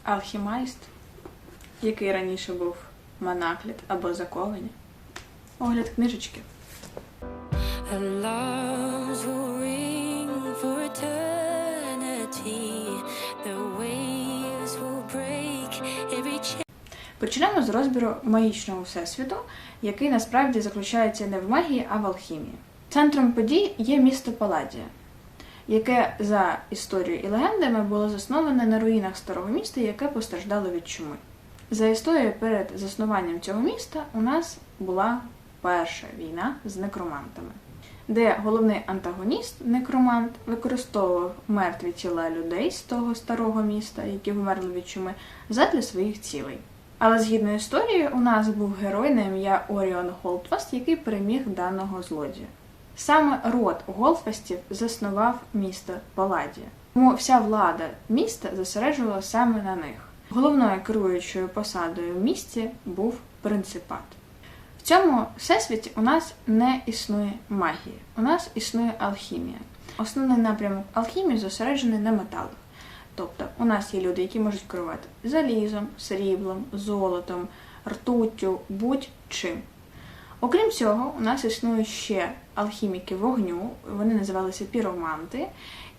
алхімайст, який раніше був Манакліт або Заковані. Огляд книжечки. Почнемо з розбіру магічного всесвіту, який насправді заключається не в магії, а в алхімії. Центром подій є місто Палладія, яке за історією і легендами було засноване на руїнах старого міста, яке постраждало від чуми. За історією, перед заснуванням цього міста у нас була перша війна з некромантами, де головний антагоніст, некромант, використовував мертві тіла людей з того старого міста, які вмерли від чуми, задля своїх цілей. Але згідно історії, у нас був герой на ім'я Оріон Голдфаст, який переміг даного злодія. Саме род Голдфастів заснував місто Палладія. Тому вся влада міста зосереджувала саме на них. Головною керуючою посадою в місті був принципат. В цьому всесвіті у нас не існує магії, у нас існує алхімія. Основний напрямок алхімії зосереджений на металах. Тобто у нас є люди, які можуть керувати залізом, сріблом, золотом, ртуттю, будь-чим. Окрім цього, у нас існують ще алхіміки вогню, вони називалися піроманти,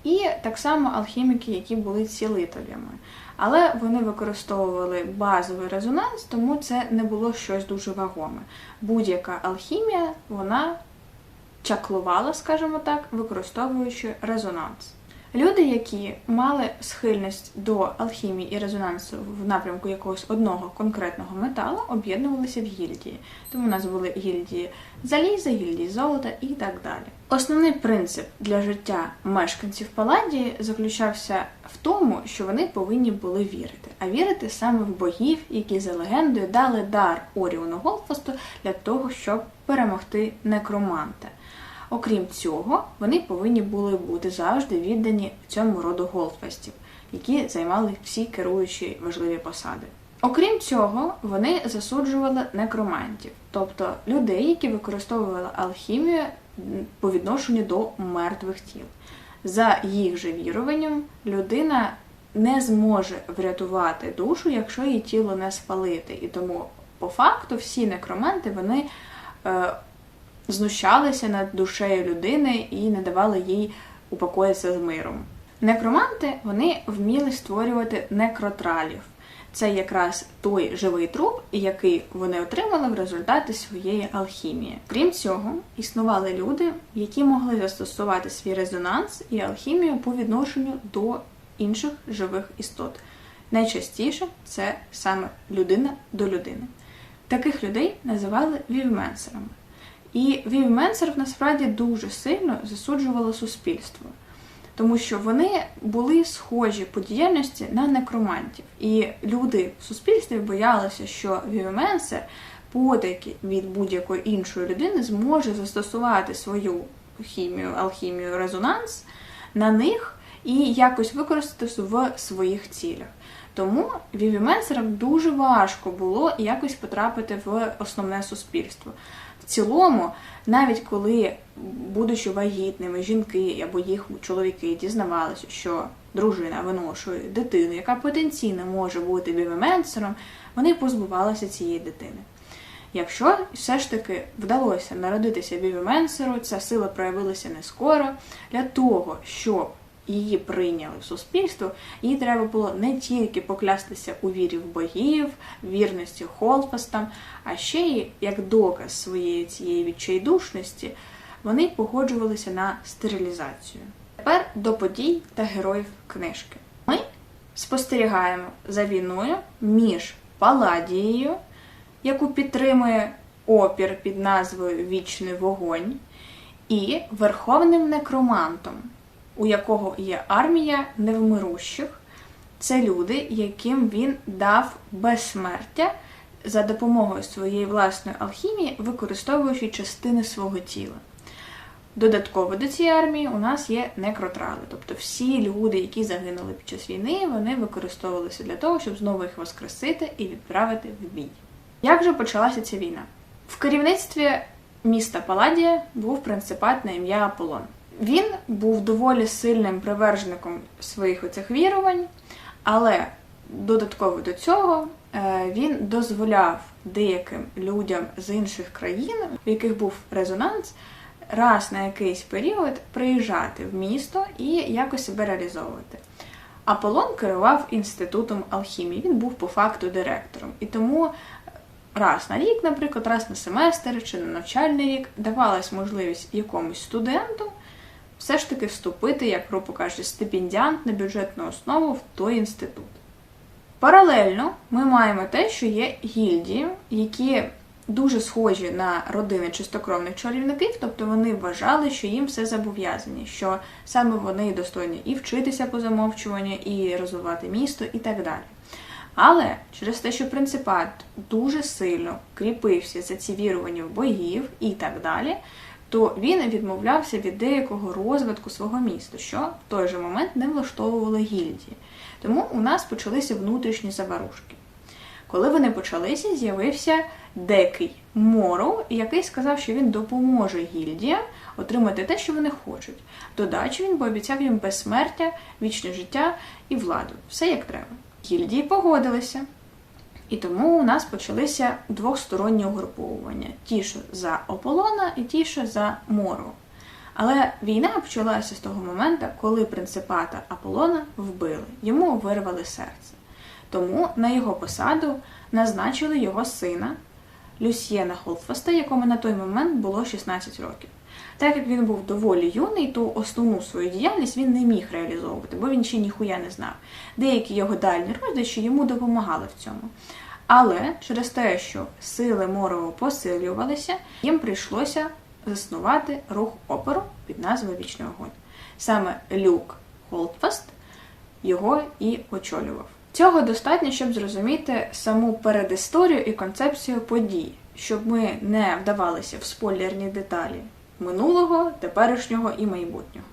і так само алхіміки, які були цілителями. Але вони використовували базовий резонанс, тому це не було щось дуже вагоме. Будь-яка алхімія, вона чаклувала, скажімо так, використовуючи резонанс. Люди, які мали схильність до алхімії і резонансу в напрямку якогось одного конкретного металу, об'єднувалися в гільдії. Тому у нас були гільдії заліза, гільдії золота і так далі. Основний принцип для життя мешканців Палладії заключався в тому, що вони повинні були вірити. А вірити саме в богів, які за легендою дали дар Оріону Голдфасту для того, щоб перемогти некроманта. Окрім цього, вони повинні були бути завжди віддані цьому роду Голдфастів, які займали всі керуючі важливі посади. Окрім цього, вони засуджували некромантів, тобто людей, які використовували алхімію по відношенню до мертвих тіл. За їх же віруванням, людина не зможе врятувати душу, якщо її тіло не спалити. І тому, по факту, всі некроманти, вони знущалися над душею людини і не давали їй упокоїтися з миром. Некроманти, вони вміли створювати некротралів. Це якраз той живий труп, який вони отримали в результаті своєї алхімії. Крім цього, існували люди, які могли застосувати свій резонанс і алхімію по відношенню до інших живих істот. Найчастіше це саме людина до людини. Таких людей називали вівменсерами. І вівменсерів насправді дуже сильно засуджувало суспільство, тому що вони були схожі по діяльності на некромантів. І люди в суспільстві боялися, що вівменсер потайки від будь-якої іншої людини зможе застосувати свою хімію, алхімію, резонанс на них і якось використати в своїх цілях. Тому вівменсерам дуже важко було якось потрапити в основне суспільство. В цілому, навіть коли, будучи вагітними, жінки або їх чоловіки дізнавалися, що дружина виношує дитину, яка потенційно може бути вівменсером, вони позбувалися цієї дитини. Якщо все ж таки вдалося народитися вівменсеру, ця сила проявилася не скоро, для того, щоб її прийняли в суспільство, їй треба було не тільки поклястися у вірі в богів, вірності Голдфастам, а ще й, як доказ своєї цієї відчайдушності, вони погоджувалися на стерилізацію. Тепер до подій та героїв книжки. Ми спостерігаємо за війною між Палладією, яку підтримує опір під назвою «Вічний вогонь», і Верховним Некромантом, у якого є армія невмирущих. Це люди, яким він дав безсмертя за допомогою своєї власної алхімії, використовуючи частини свого тіла. Додатково до цієї армії у нас є некротрали, тобто всі люди, які загинули під час війни, вони використовувалися для того, щоб знову їх воскресити і відправити в бій. Як же почалася ця війна? В керівництві міста Палладія був принципат на ім'я Аполлон. Він був доволі сильним привержеником своїх оцих вірувань, але Додатково до цього він дозволяв деяким людям з інших країн, у яких був резонанс, раз на якийсь період приїжджати в місто і якось себе реалізовувати. Аполлон керував інститутом алхімії, він був по факту директором. І тому раз на рік, наприклад, раз на семестр чи на навчальний рік давалась можливість якомусь студенту все ж таки вступити, як грубо кажучи, стипендіант на бюджетну основу в той інститут. Паралельно ми маємо те, що є гільдії, які дуже схожі на родини чистокровних чарівників, тобто вони вважали, що їм все зобов'язані, що саме вони достойні і вчитися по замовчуванню, і розвивати місто, і так далі. Але через те, що принципат дуже сильно кріпився за ці вірування в богів і так далі, то він відмовлявся від деякого розвитку свого міста, що в той же момент не влаштовувало гільдії. Тому у нас почалися внутрішні заварушки. Коли вони почалися, з'явився Декий Морроу, який сказав, що він допоможе гільдіям отримати те, що вони хочуть. Додачі він пообіцяв їм безсмертя, вічне життя і владу. Все як треба. Гільдії погодилися. І тому у нас почалися двосторонні угруповування. Ті, що за Аполлона, і ті, що за Морроу. Але війна почалася з того моменту, коли принципата Аполлона вбили. Йому вирвали серце. Тому на його посаду назначили його сина Люсьєна Холдфаста, якому на той момент було 16 років. Так як він був доволі юний, то основну свою діяльність він не міг реалізовувати, бо він ще ніхуя не знав. Деякі його дальні родичі йому допомагали в цьому. Але через те, що сили Морроу посилювалися, їм прийшлося заснувати рух опору під назвою Вічний Огонь. Саме Люк Холдфаст його і очолював. Цього достатньо, щоб зрозуміти саму передісторію і концепцію подій, щоб ми не вдавалися в спойлерні деталі минулого, теперішнього і майбутнього.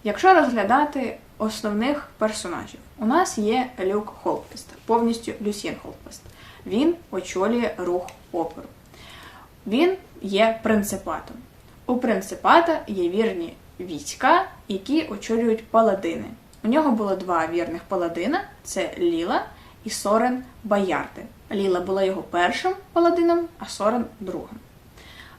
Якщо розглядати основних персонажів, у нас є Люк Холдфаст, повністю Люсьєн Холдфаст. Він очолює рух опору. Він є принципатом. У принципата є вірні війська, які очолюють паладини. У нього було два вірних паладина – це Ліла і Сорен Боярди. Ліла була його першим паладином, а Сорен – другим.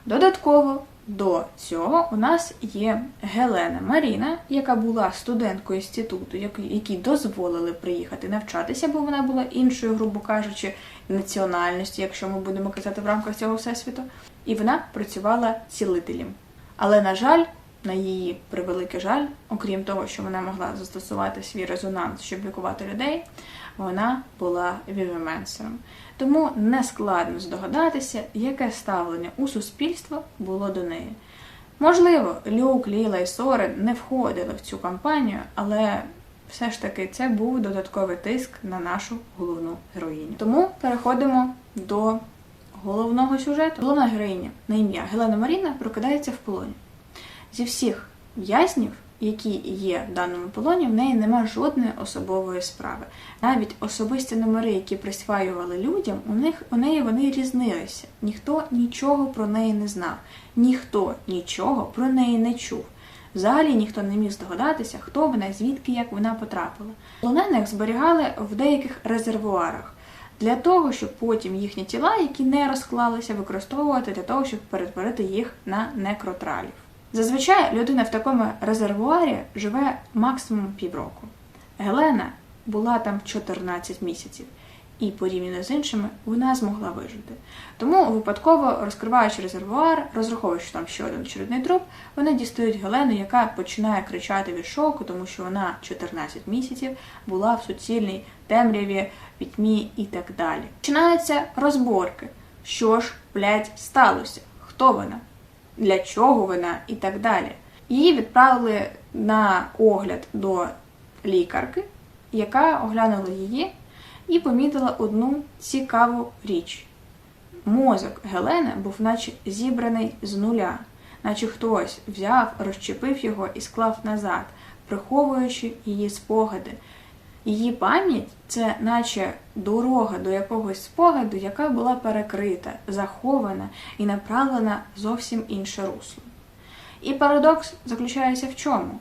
Додатково до цього у нас є Гелена Маріна, яка була студенткою інституту, якій дозволили приїхати навчатися, бо вона була іншою, грубо кажучи, національності, якщо ми будемо казати в рамках цього всесвіту. І вона працювала цілителем. Але, на жаль, на її превеликий жаль, окрім того, що вона могла застосувати свій резонанс, щоб лікувати людей, вона була вівеменсером. Тому не складно здогадатися, яке ставлення у суспільства було до неї. Можливо, Люк, Ліла і Сорен не входили в цю кампанію, але все ж таки це був додатковий тиск на нашу головну героїню. Тому переходимо до головного сюжету. Головна героїня на ім'я Гелена Маріна прокидається в полоні. Зі всіх в'язнів, які є в даному полоні, в неї нема жодної особової справи. Навіть особисті номери, які присваювали людям, у неї вони різнилися. Ніхто нічого про неї не знав. Ніхто нічого про неї не чув. Взагалі ніхто не міг здогадатися, хто вона, звідки, як вона потрапила. Полонених зберігали в деяких резервуарах. Для того, щоб потім їхні тіла, які не розклалися, використовувати для того, щоб перетворити їх на некротралів. Зазвичай людина в такому резервуарі живе максимум півроку. Гелена була там 14 місяців. І порівняно з іншими вона змогла вижити. Тому випадково, розкриваючи резервуар, розраховуючи там ще один очередний труп, вони дістають Гелену, яка починає кричати від шоку, тому що вона 14 місяців була в суцільній темряві, пітьмі і так далі. Починаються розборки. Що ж, блядь, сталося? Хто вона? Для чого вона? І так далі. Її відправили на огляд до лікарки, яка оглянула її і помітила одну цікаву річ. Мозок Гелени був наче зібраний з нуля, наче хтось взяв, розчепив його і склав назад, приховуючи її спогади. Її пам'ять – це наче дорога до якогось спогаду, яка була перекрита, захована і направлена в зовсім інше русло. І парадокс заключається в чому?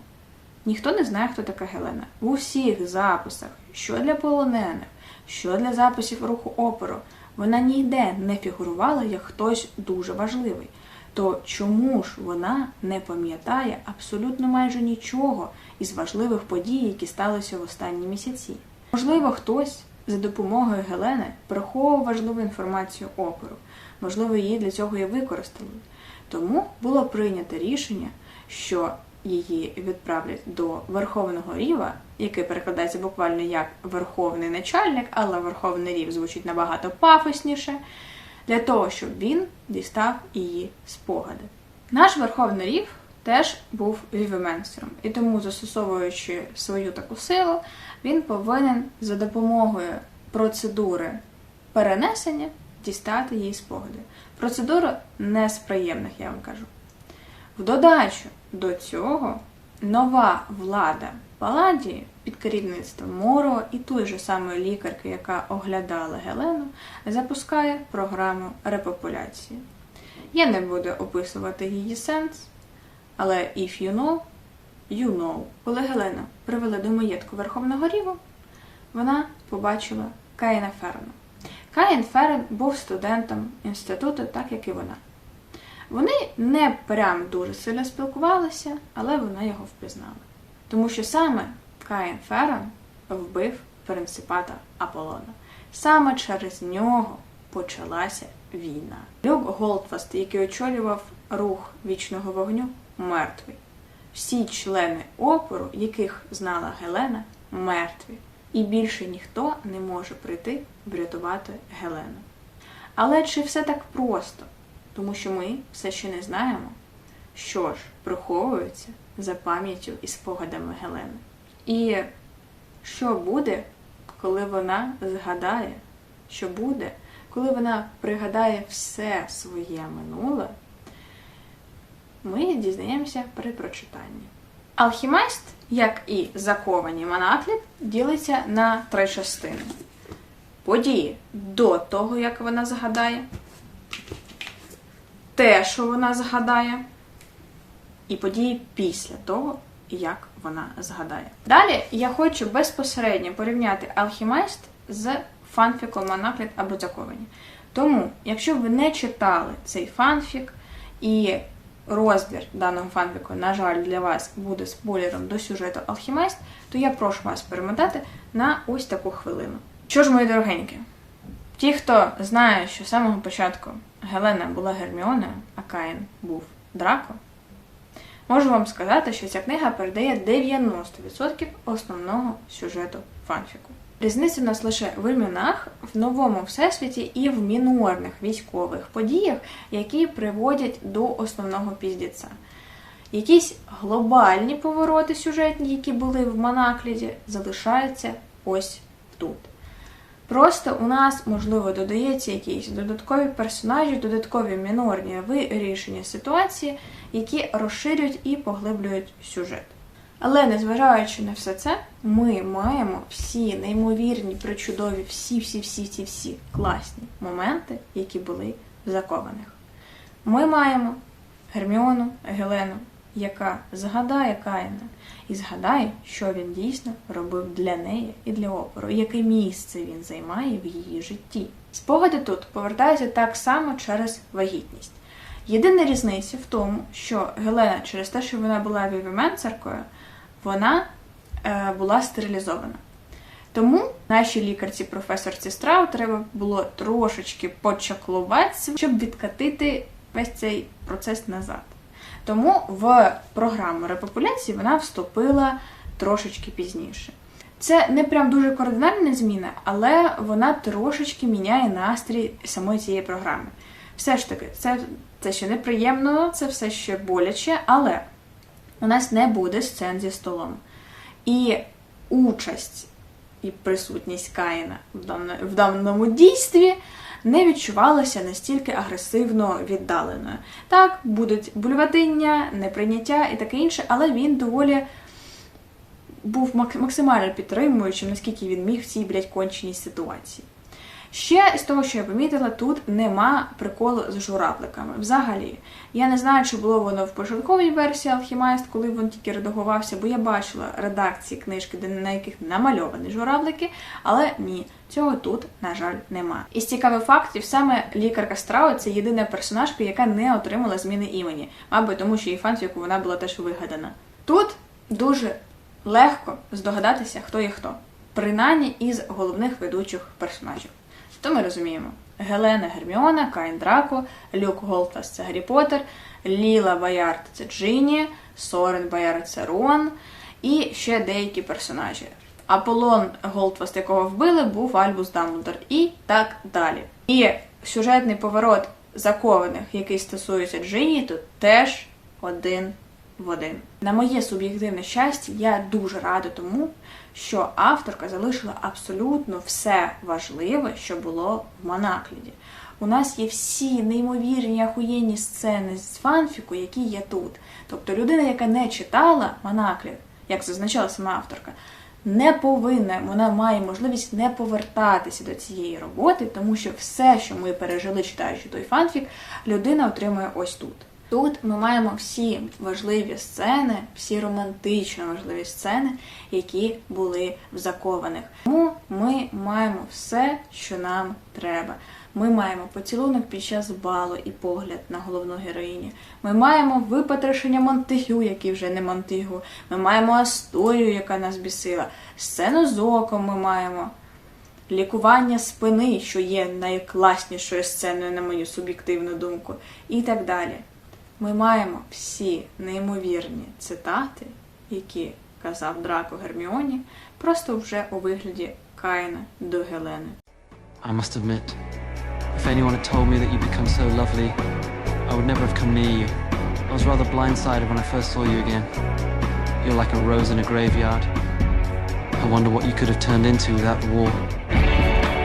ніхто не знає, хто така Гелена. В усіх записах, що для полонених, що для записів руху опору, вона ніде не фігурувала як хтось дуже важливий. То чому ж вона не пам'ятає абсолютно майже нічого із важливих подій, які сталися в останні місяці? Можливо, хтось за допомогою Гелени приховував важливу інформацію опору. Можливо, її для цього і використали. Тому було прийнято рішення, що її відправлять до Верховного Ріва, який перекладається буквально як «верховний начальник», але Верховний Рів звучить набагато пафосніше, для того, щоб він дістав її спогади. Наш Верховний Рів теж був вівеменстером, і тому, застосовуючи свою таку силу, він повинен за допомогою процедури перенесення дістати її спогади. Процедура не з приємних, я вам кажу. В додачу до цього нова влада Паладії під керівництвом Моро і той же самої лікарки, яка оглядала Гелену, запускає програму репопуляції. Я не буду описувати її сенс, але if you know, you know. Коли Гелену привели до маєтку Верховного Ріву, вона побачила Каїна Ферена. Каїн Ферен був студентом інституту, так як і вона. Вони не прям дуже сильно спілкувалися, але вона його впізнала. Тому що саме Каїн Ферен вбив принципата Аполлона. Саме через нього почалася війна. Люк Голдфаст, який очолював рух Вічного Вогню, мертвий. Всі члени опору, яких знала Гелена, мертві. І більше ніхто не може прийти врятувати Гелену. Але чи все так просто? Тому що ми все ще не знаємо, що ж приховується за пам'яттю і спогадами Гелени. І що буде, коли вона згадає, що буде, коли вона пригадає все своє минуле, ми дізнаємося при прочитанні. Алхімайст, як і заковані Монакліп, ділиться на 3 частини. Події до того, як вона згадає, те, що вона згадає, і події після того, як вона згадає. Далі я хочу безпосередньо порівняти Алхімайст з фанфіком Монакліп або Заковані. Тому, якщо ви не читали цей фанфік і розбір даного фанфіку, на жаль, для вас буде спойлером до сюжету Алхімайст, то я прошу вас перемотати на ось таку хвилину. Що ж, мої дорогенькі, ті, хто знає, що з самого початку Гелена була Герміоною, а Каїн був Драко, можу вам сказати, що ця книга передає 90% основного сюжету фанфіку. Різниця в нас лише в іменах, в новому всесвіті і в мінорних військових подіях, які приводять до основного піздіця. Якісь глобальні повороти сюжетні, які були в Монакліді, залишаються ось тут. Просто у нас, можливо, додається якісь додаткові персонажі, додаткові мінорні вирішення ситуації, які розширюють і поглиблюють сюжет. Але, незважаючи на все це, ми маємо всі неймовірні, причудові, всі класні моменти, які були в Закованих. Ми маємо Герміону, Гелену, яка згадає Каїна і згадає, що він дійсно робив для неї і для опору, яке місце він займає в її житті. Спогади тут повертаються так само через вагітність. Єдина різниця в тому, що Гелена через те, що вона була вівеменсеркою, вона була стерилізована. Тому нашій лікарці професорці Страу треба було трошечки почаклуватися, щоб відкатити весь цей процес назад. Тому в програму репопуляції вона вступила трошечки пізніше. Це не прям дуже кардинальна зміна, але вона трошечки міняє настрій самої цієї програми. Все ж таки, це ще неприємно, це все ще боляче, але у нас не буде сцен зі столом. І участь і присутність Каїна в даному дійстві не відчувалася настільки агресивно віддаленою. Так, будуть булькотіння, неприйняття і таке інше, але він доволі був максимально підтримуючим, наскільки він міг в цій, конченій ситуації. Ще з того, що я помітила, тут нема приколу з журавликами. Взагалі. Я не знаю, чи було воно в початковій версії Алхімайст, коли він тільки редагувався, бо я бачила редакції книжки, на яких намальовані журавлики, але ні, цього тут, на жаль, нема. Із цікавих фактів, саме лікарка Страу – це єдина персонажка, яка не отримала зміни імені. Мабуть, тому що її фанфіку вона була теж вигадана. Тут дуже легко здогадатися, хто є хто. Принаймні із головних ведучих персонажів. То ми розуміємо. Гелена Герміона, Каїн Драко, Люк Голдфаст – це Гаррі Поттер, Ліла Боярд – це Джині, Сорен Боярд – це Рон і ще деякі персонажі. Аполлон Голдфаст, якого вбили, був Альбус Дамблдор і так далі. І сюжетний поворот Закованих, який стосується Джині, тут теж один в один. На моє суб'єктивне щастя, я дуже рада тому, що авторка залишила абсолютно все важливе, що було в Монакліді. У нас є всі неймовірні, ахуєнні сцени з фанфіку, які є тут. Тобто людина, яка не читала Монаклід, як зазначала сама авторка, не повинна, вона має можливість не повертатися до цієї роботи, тому що все, що ми пережили, читаючи той фанфік, людина отримує ось тут. Тут ми маємо всі важливі сцени, всі романтично важливі сцени, які були в Закованих. Тому ми маємо все, що нам треба. Ми маємо поцілунок під час балу і погляд на головну героїню. Ми маємо випотрошення Монтегю, який вже не Монтегю. Ми маємо Асторію, яка нас бісила. Сцену з оком ми маємо. Лікування спини, що є найкласнішою сценою, на мою суб'єктивну думку. І так далі. Ми маємо всі неймовірні цитати, які казав Драко Герміоні, просто вже у вигляді Каїна до Гелени. I must admit, if anyone had told me that you'd become so lovely, I would never have come near you. I was rather blindsided when I first saw you again. You're like a rose in a graveyard. I wonder what you could have turned into without the war.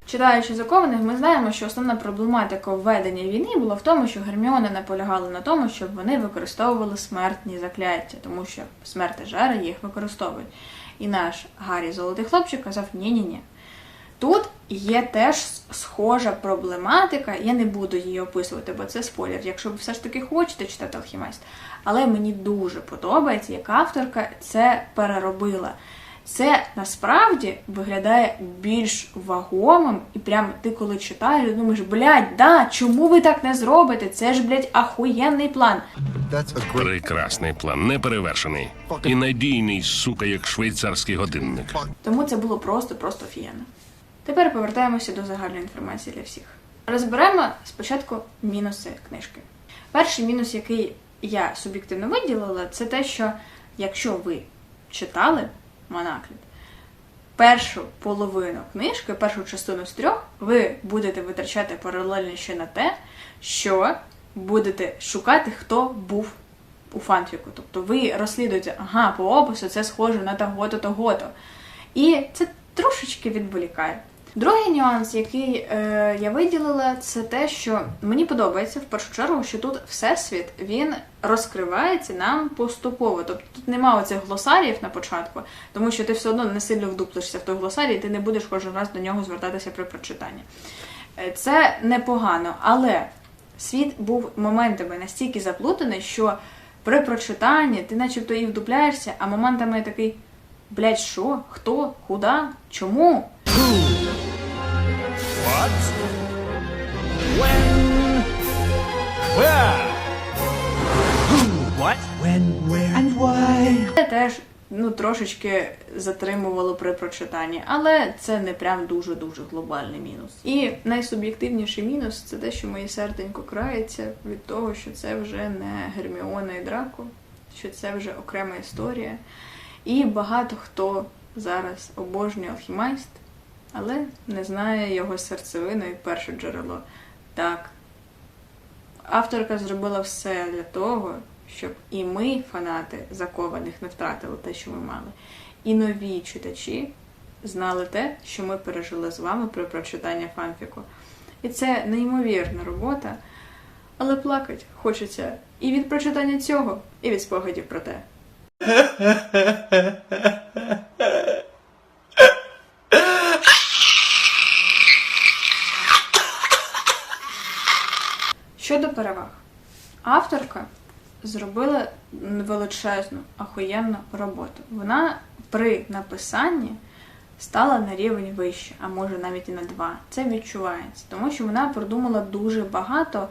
Читаючи Закованих, ми знаємо, що основна проблематика введення війни була в тому, що Герміона наполягала на тому, щоб вони використовували смертні закляття, тому що смертежери їх використовують. І наш Гаррі Золотий Хлопчик казав ні-ні-ні. Тут є теж схожа проблематика, я не буду її описувати, бо це спойлер, якщо ви все ж таки хочете читати Алхімайст. Але мені дуже подобається, як авторка це переробила. Це насправді виглядає більш вагомим, і прям ти коли читаєш, думаєш, блядь, да, чому ви так не зробите? Це ж, блядь, ахуєнний план. Прекрасний план, неперевершений. І надійний, сука, як швейцарський годинник. Тому це було просто офігенно. Тепер повертаємося до загальної інформації для всіх. Розберемо спочатку мінуси книжки. Перший мінус, який я суб'єктивно виділила, це те, що якщо ви читали Монаклід, першу половину книжки, першу частину з 3, ви будете витрачати паралельно ще на те, що будете шукати, хто був у фанфіку. Тобто ви розслідуєте, ага, по опису це схоже на того-то, того-то. І це трошечки відволікає. Другий нюанс, який я виділила, це те, що мені подобається, в першу чергу, що тут Всесвіт, він розкривається нам поступово. Тобто тут нема оцих глосаріїв на початку, тому що ти все одно не сильно вдуплишся в той глосарій, і ти не будеш кожен раз до нього звертатися при прочитанні. Це непогано, але світ був моментами настільки заплутаний, що при прочитанні ти начебто і вдупляєшся, а моментами я такий, блядь, що? Хто? Куда? Чому? What? When? Where? Who? What? When? Where? And why? Це теж, трошечки затримувало при прочитанні, але це не прям дуже-дуже глобальний мінус. І найсуб'єктивніший мінус – це те, що моє серденько крається від того, що це вже не Герміона і Драко, що це вже окрема історія. І багато хто зараз обожнює Алхімайст, але не знає його серцевину і перше джерело. Так, авторка зробила все для того, щоб і ми, фанати Закованих, не втратили те, що ми мали. І нові читачі знали те, що ми пережили з вами при прочитанні фанфіку. І це неймовірна робота, але плакать хочеться і від прочитання цього, і від спогадів про те. Щодо переваг. Авторка зробила величезну, ахуєнну роботу. Вона при написанні стала на рівень вище, а може навіть і на 2. Це відчувається, тому що вона продумала дуже багато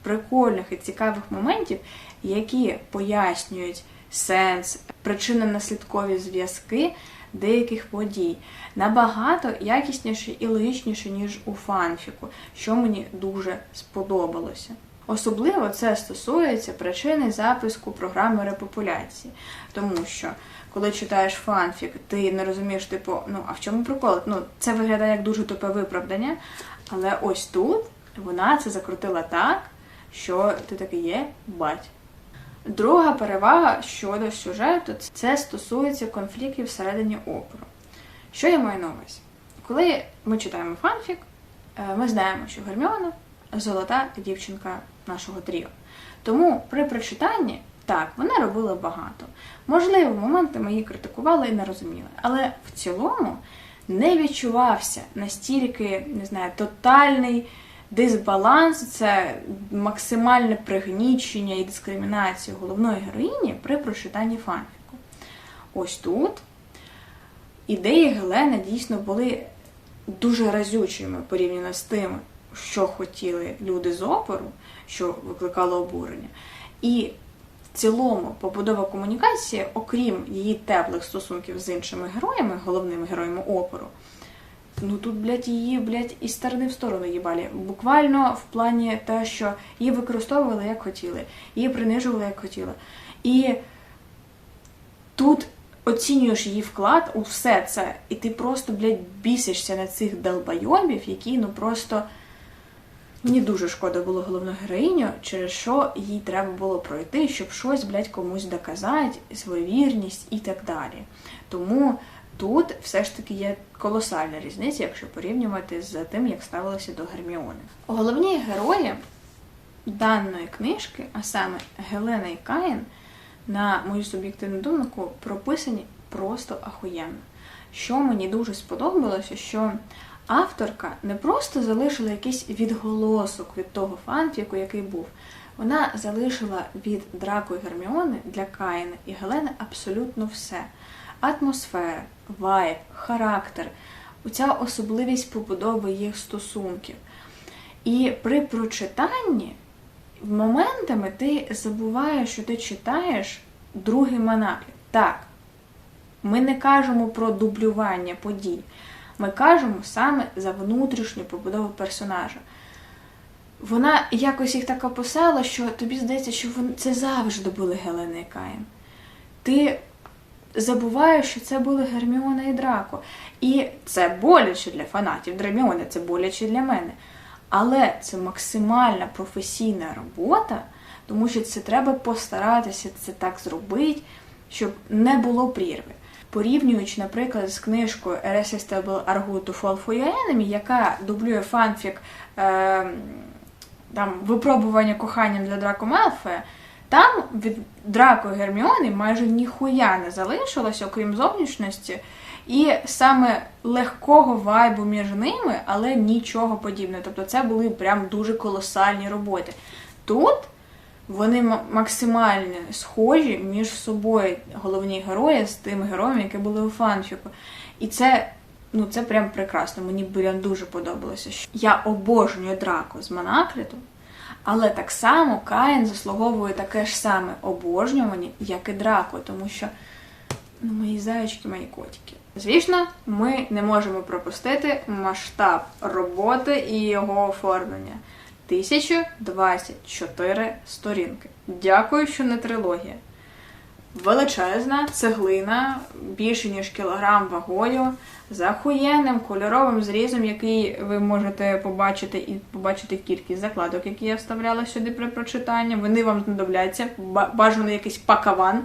прикольних і цікавих моментів, які пояснюють сенс, причинно-наслідкові зв'язки деяких подій. Набагато якісніше і логічніше, ніж у фанфіку, що мені дуже сподобалося. Особливо це стосується причини запуску програми репопуляції. Тому що, коли читаєш фанфік, ти не розумієш, типу, а в чому прикол? Це виглядає як дуже тупе виправдання, але ось тут вона це закрутила так, що ти такий є, бать. Друга перевага щодо сюжету – це стосується конфліктів всередині опору. Що я маю на увазі? Коли ми читаємо фанфік, ми знаємо, що Герміона – золота дівчинка нашого тріо. Тому при прочитанні, так, вона робила багато. Можливо, моментами її критикували і не розуміли. Але в цілому не відчувався настільки, тотальний дисбаланс, це максимальне пригнічення і дискримінація головної героїні при прочитанні фанфіку. Ось тут ідеї Гелени дійсно були дуже разючими порівняно з тим, що хотіли люди з опору, що викликало обурення. І в цілому побудова комунікації, окрім її теплих стосунків з іншими героями, головними героями опору, тут, її, із сторони в сторону їбалі. Буквально в плані те, що її використовували, як хотіли, її принижували, як хотіли. І тут оцінюєш її вклад у все це, і ти просто, бісишся на цих долбойобів, які, просто... Мені дуже шкода було головну героїню, через що їй треба було пройти, щоб щось, комусь доказати, свою вірність і так далі. Тому тут все ж таки є колосальна різниця, якщо порівнювати з тим, як ставилося до Герміони. Головні герої даної книжки, а саме Гелена і Каїн, на мою суб'єктивну думку, прописані просто ахуєнно. Що мені дуже сподобалося, що авторка не просто залишила якийсь відголосок від того фанфіку, який був. Вона залишила від Драко і Герміони для Каїна і Гелени абсолютно все. Атмосфера, вайб, характер, оця особливість побудови їх стосунків. І при прочитанні моментами ти забуваєш, що ти читаєш другий наклеп. Так, ми не кажемо про дублювання подій. Ми кажемо саме за внутрішню побудову персонажа. Вона якось їх так описала, що тобі здається, що це завжди були Гелена і Каїн. Ти забуваєш, що це були Герміона і Драко. І це боляче для фанатів Герміони, це боляче для мене. Але це максимальна професійна робота, тому що це треба постаратися це так зробити, щоб не було прірви. Порівнюючи, наприклад, з книжкою Irresistible Argue to Fall for Your Enemy, яка дублює фанфік випробування коханням для Драко Малфоя, там від Драко і Герміони майже ніхуя не залишилося, окрім зовнішності, і саме легкого вайбу між ними, але нічого подібного. Тобто це були прям дуже колосальні роботи. Тут вони максимально схожі між собою, головні герої, з тими героями, які були у фанфіку. І це прям прекрасно. Мені прям дуже подобалося. Я обожнюю Драко з Монокліту, але так само Каїн заслуговує таке ж саме обожнювання, як і Драко, тому що мої зайчики, мої котики. Звісно, ми не можемо пропустити масштаб роботи і його оформлення. 1024 сторінки. Дякую, що не трилогія. Величезна цеглина, більше ніж кілограм вагою, з ахуєнним кольоровим зрізом, який ви можете побачити, і побачити кількість закладок, які я вставляла сюди при прочитанні. Вони вам знадобляться, бажано якийсь пакаван.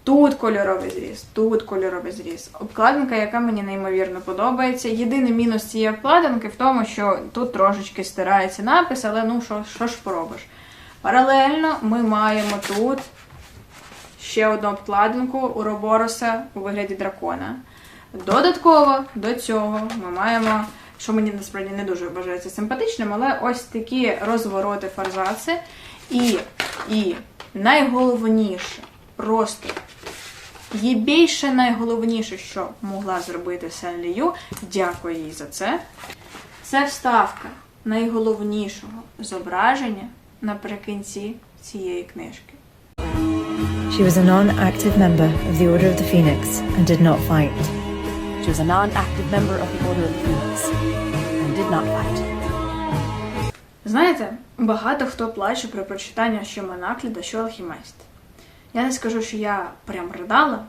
Тут кольоровий зріз, тут кольоровий зріз. Обкладинка, яка мені неймовірно подобається. Єдиний мінус цієї обкладинки в тому, що тут трошечки стирається напис, але що ж поробиш. Паралельно ми маємо тут ще одну обкладинку Уробороса у вигляді дракона. Додатково до цього ми маємо що мені насправді не дуже вважається симпатичним, але ось такі розвороти, форзаци. І найголовніше, просто єбейше найголовніше, що могла зробити Сен Лію, дякую їй за це, це вставка найголовнішого зображення наприкінці цієї книжки. She was a non-active member of the Order of the Phoenix and did not fight. She was a non-active member of the Order of the Phoenix and did not fight. Знаєте, багато хто плаче при прочитанні що Монакліда, що Алхіміст. Я не скажу, що я прям ридала,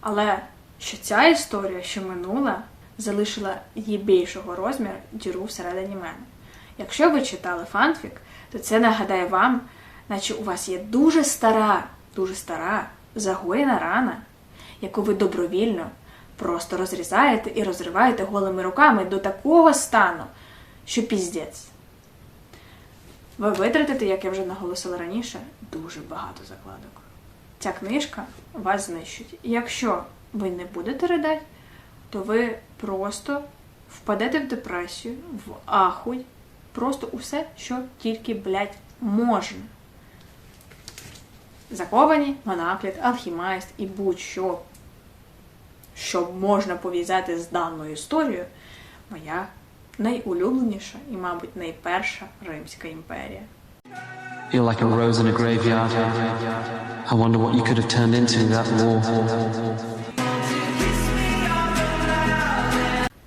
але що ця історія, що минула, залишила єбейшого розміру діру всередині мене. Якщо ви читали фанфік, то це нагадає вам, наче у вас є дуже стара, загоєна рана, яку ви добровільно просто розрізаєте і розриваєте голими руками до такого стану, що піздець. Ви витратите, як я вже наголосила раніше, дуже багато закладок. Ця книжка вас знищить. І якщо ви не будете ридати, то ви просто впадете в депресію, в ахуй, просто усе, що тільки, блядь, можна. Заковані, Монаклід, Алхіміст і будь-що, що можна пов'язати з даною історією, моя найулюбленіша і, мабуть, найперша Римська імперія. You're like a rose in a graveyard. I wonder what you could have turned into that war.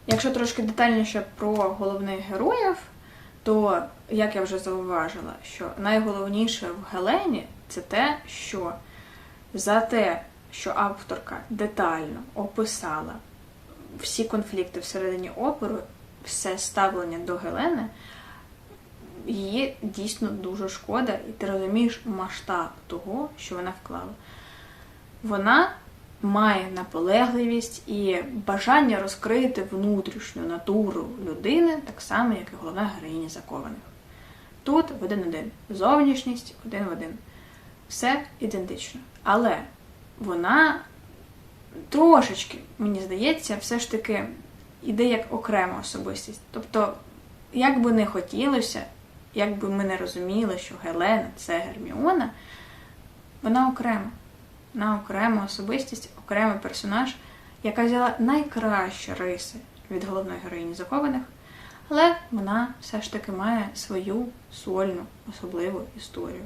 Якщо трошки детальніше про головних героїв, то, як я вже зауважила, що найголовніше в Гелені – це те, що за те, що авторка детально описала всі конфлікти всередині опери, все ставлення до Гелени, її дійсно дуже шкода, і ти розумієш масштаб того, що вона вклала. Вона має наполегливість і бажання розкрити внутрішню натуру людини, так само, як і головна героїня Закованих. Тут в один-один. Зовнішність один в один. Все ідентично. Але вона трошечки, мені здається, все ж таки іде як окрема особистість. Тобто, як би не хотілося, як би ми не розуміли, що Гелена – це Герміона, вона окрема. Вона окрема особистість, окремий персонаж, яка взяла найкращі риси від головної героїні Закованих, але вона все ж таки має свою сольну, особливу історію.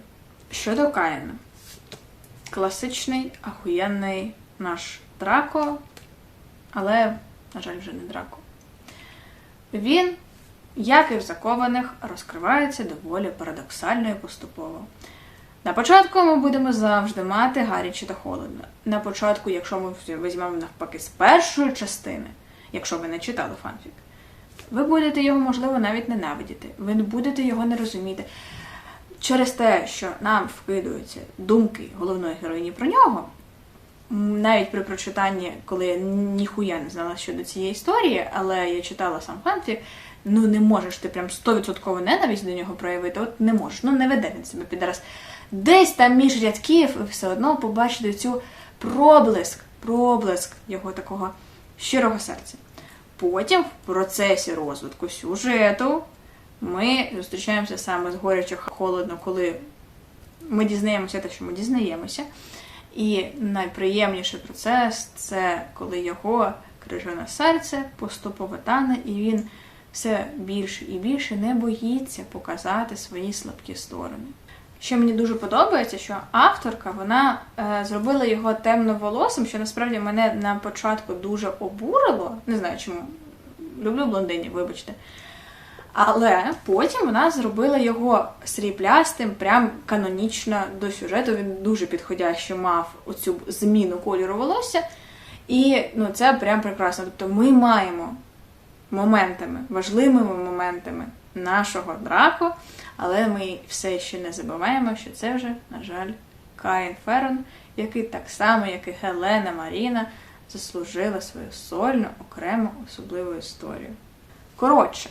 Щодо Каїна. Класичний, ахуєнний наш Драко, але, на жаль, вже не Драко. Він, як і в Закованих, розкривається доволі парадоксально і поступово. На початку ми будемо завжди мати гаряче та холодно. На початку, якщо ми візьмемо навпаки з першої частини, якщо ви не читали фанфік, ви будете його, можливо, навіть ненавидіти. Ви будете його не розуміти. Через те, що нам вкидаються думки головної героїні про нього, навіть при прочитанні, коли я ніхуя не знала щодо цієї історії, але я читала сам фанфік, ну не можеш ти прям 100% ненависть до нього проявити, от не можеш, ну не веде він себе підраз. Десь там між рядків ви все одно побачите цю проблиск його такого щирого серця. Потім в процесі розвитку сюжету ми зустрічаємося саме з горячо холодно, коли ми дізнаємося те, що ми дізнаємося. І найприємніший процес – це коли його крижане серце поступово тане, і він все більше і більше не боїться показати свої слабкі сторони. Що мені дуже подобається, що авторка, вона зробила його темноволосим, що насправді мене на початку дуже обурило. Не знаю чому. Люблю блондинів, вибачте. Але потім вона зробила його сріблястим, прям канонічно до сюжету. Він дуже підходяще мав оцю зміну кольору волосся. І ну, це прям прекрасно. Тобто ми маємо моментами, важливими моментами нашого Драко, але ми все ще не забуваємо, що це вже, на жаль, Каїн Ферон, який так само, як і Гелена Маріна, заслужила свою сольну, окрему, особливу історію. Коротше,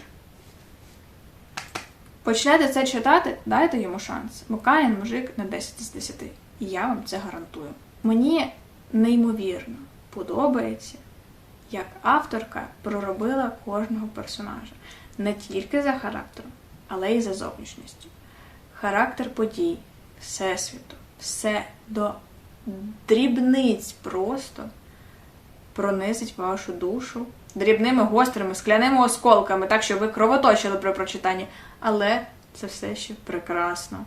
почнете це читати, дайте йому шанс, бо Каїн мужик на 10 з 10, і я вам це гарантую. Мені неймовірно подобається як авторка проробила кожного персонажа. Не тільки за характером, але й за зовнішністю. Характер подій, всесвіту, все до дрібниць просто пронизить вашу душу дрібними, гострими, скляними осколками, так що ви кровоточили при прочитанні. Але це все ще прекрасно.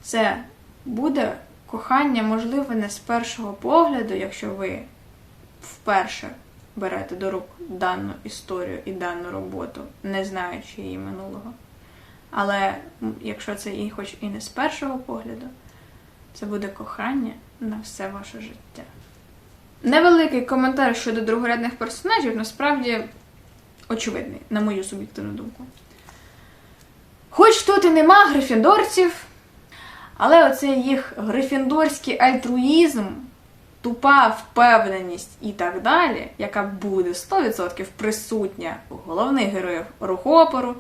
Це буде кохання, можливо, не з першого погляду, якщо ви вперше берете до рук дану історію і дану роботу, не знаючи її минулого. Але якщо це і хоч і не з першого погляду, це буде кохання на все ваше життя. Невеликий коментар щодо другорядних персонажів, насправді, очевидний, на мою суб'єктивну думку. Хоч тут і нема грифіндорців, але оцей їх грифіндорський альтруїзм, тупа впевненість і так далі, яка буде 100% присутня у головних героїв рухопору,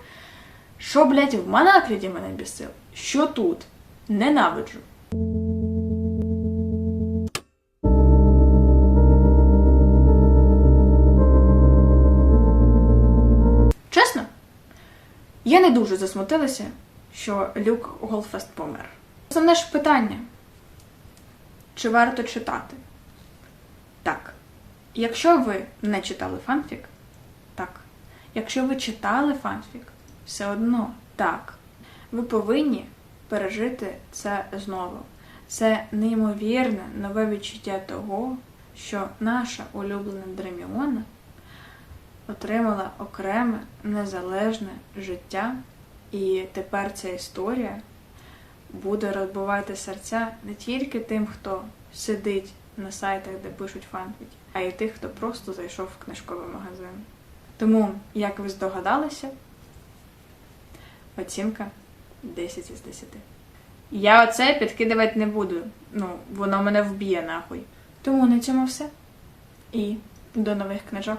що, блядь, в Манакліді мене бісив, що тут ненавиджу. Чесно, я не дуже засмутилася, що Люк Голфест помер. Основне ж питання, чи варто читати? Так. Якщо ви не читали фанфік, так. Якщо ви читали фанфік, все одно так. Ви повинні пережити це знову. Це неймовірне нове відчуття того, що наша улюблена Дреміона отримала окреме, незалежне життя, і тепер ця історія буде розбивати серця не тільки тим, хто сидить на сайтах, де пишуть фанфіки, а й тих, хто просто зайшов в книжковий магазин. Тому, як ви здогадалися, оцінка 10 із 10. Я оце підкидувати не буду. Воно мене вб'є нахуй. Тому на цьому все. І до нових книжок.